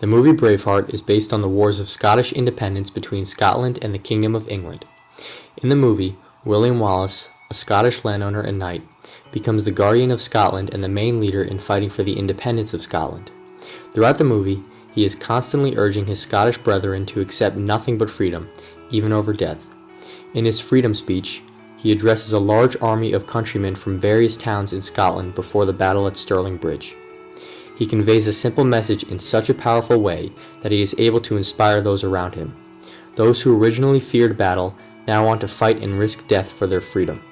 The movie Braveheart is based on the wars of Scottish independence between Scotland and the Kingdom of England. In the movie, William Wallace, a Scottish landowner and knight, becomes the guardian of Scotland and the main leader in fighting for the independence of Scotland. Throughout the movie, he is constantly urging his Scottish brethren to accept nothing but freedom, even over death. In his freedom speech, he addresses a large army of countrymen from various towns in Scotland before the battle at Stirling Bridge. He conveys a simple message in such a powerful way that he is able to inspire those around him. Those who originally feared battle now want to fight and risk death for their freedom.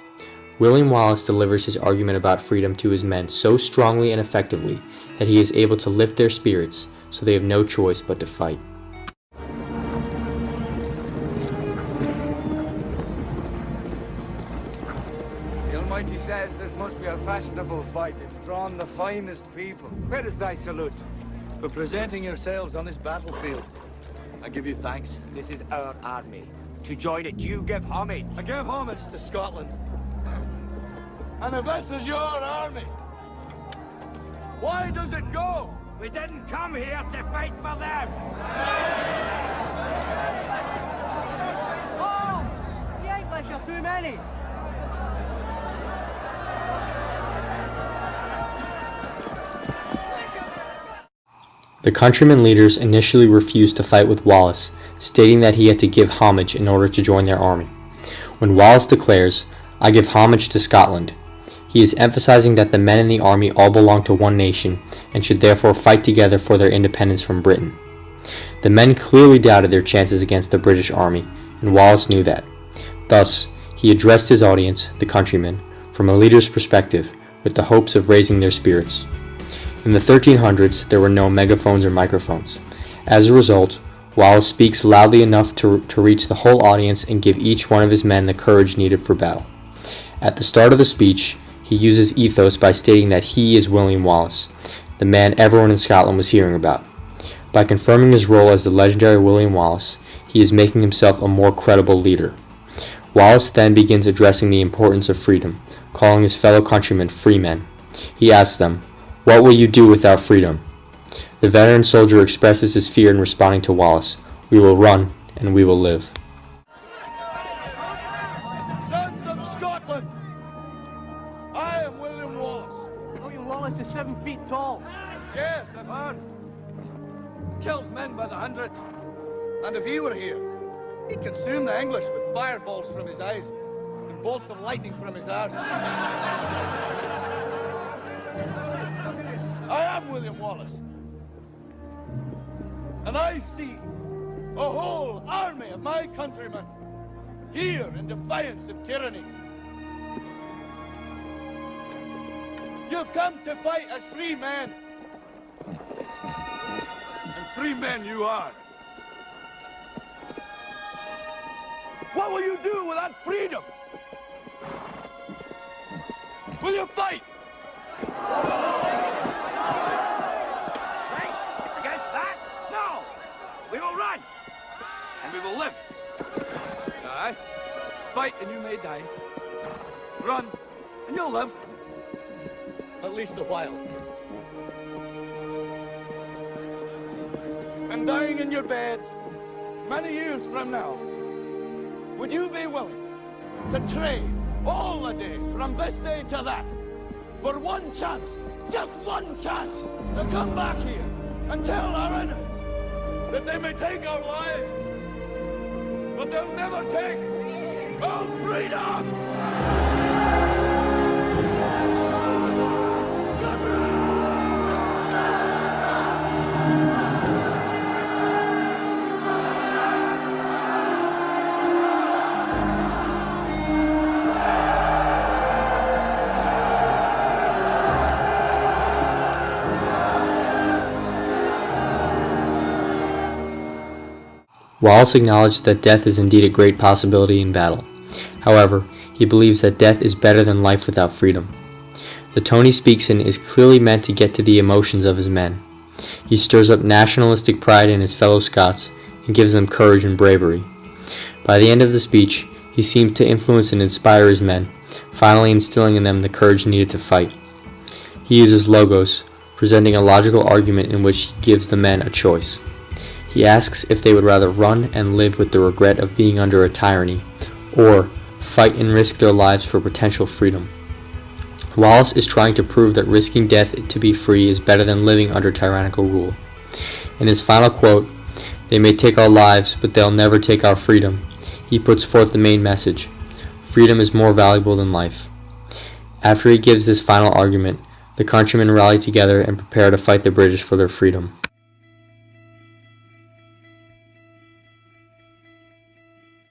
William Wallace delivers his argument about freedom to his men so strongly and effectively that he is able to lift their spirits so they have no choice but to fight. The Almighty says this must be a fashionable fight. It's drawn the finest people. Where is thy salute? For presenting yourselves on this battlefield. I give you thanks. This is our army. To join it, you give homage. I give homage to Scotland. And if this is your army, why does it go? We didn't come here to fight for them. Oh! The English are too many. The countrymen leaders initially refused to fight with Wallace, stating that he had to give homage in order to join their army. When Wallace declares, "I give homage to Scotland," he is emphasizing that the men in the army all belong to one nation and should therefore fight together for their independence from Britain. The men clearly doubted their chances against the British army, and Wallace knew that. Thus, he addressed his audience, the countrymen, from a leader's perspective, with the hopes of raising their spirits. In the 1300s, there were no megaphones or microphones. As a result, Wallace speaks loudly enough to reach the whole audience and give each one of his men the courage needed for battle. At the start of the speech, he uses ethos by stating that he is William Wallace, the man everyone in Scotland was hearing about. By confirming his role as the legendary William Wallace, he is making himself a more credible leader. Wallace then begins addressing the importance of freedom, calling his fellow countrymen free men. He asks them, "What will you do without freedom?" The veteran soldier expresses his fear in responding to Wallace, "We will run, and we will live." Sons of Scotland, I am William Wallace. William Wallace is 7 feet tall. Yes, I've heard. Kills men by the hundred. And if he were here, he'd consume the English with fireballs from his eyes and bolts of lightning from his arse. I am William Wallace. And I see a whole army of my countrymen here in defiance of tyranny. You've come to fight as free men. And free men you are. What will you do with that freedom? Will you fight? Fight against that? No! We will run! And we will live. Aye. Fight and you may die. Run and you'll live. At least a while. And dying in your beds many years from now, would you be willing to trade all the days from this day to that for one chance, just one chance, to come back here and tell our enemies that they may take our lives, but they'll never take our freedom! Wallace acknowledged that death is indeed a great possibility in battle. However, he believes that death is better than life without freedom. The tone he speaks in is clearly meant to get to the emotions of his men. He stirs up nationalistic pride in his fellow Scots and gives them courage and bravery. By the end of the speech, he seems to influence and inspire his men, finally instilling in them the courage needed to fight. He uses logos, presenting a logical argument in which he gives the men a choice. He asks if they would rather run and live with the regret of being under a tyranny, or fight and risk their lives for potential freedom. Wallace is trying to prove that risking death to be free is better than living under tyrannical rule. In his final quote, "They may take our lives, but they'll never take our freedom," he puts forth the main message: freedom is more valuable than life. After he gives this final argument, the countrymen rally together and prepare to fight the British for their freedom.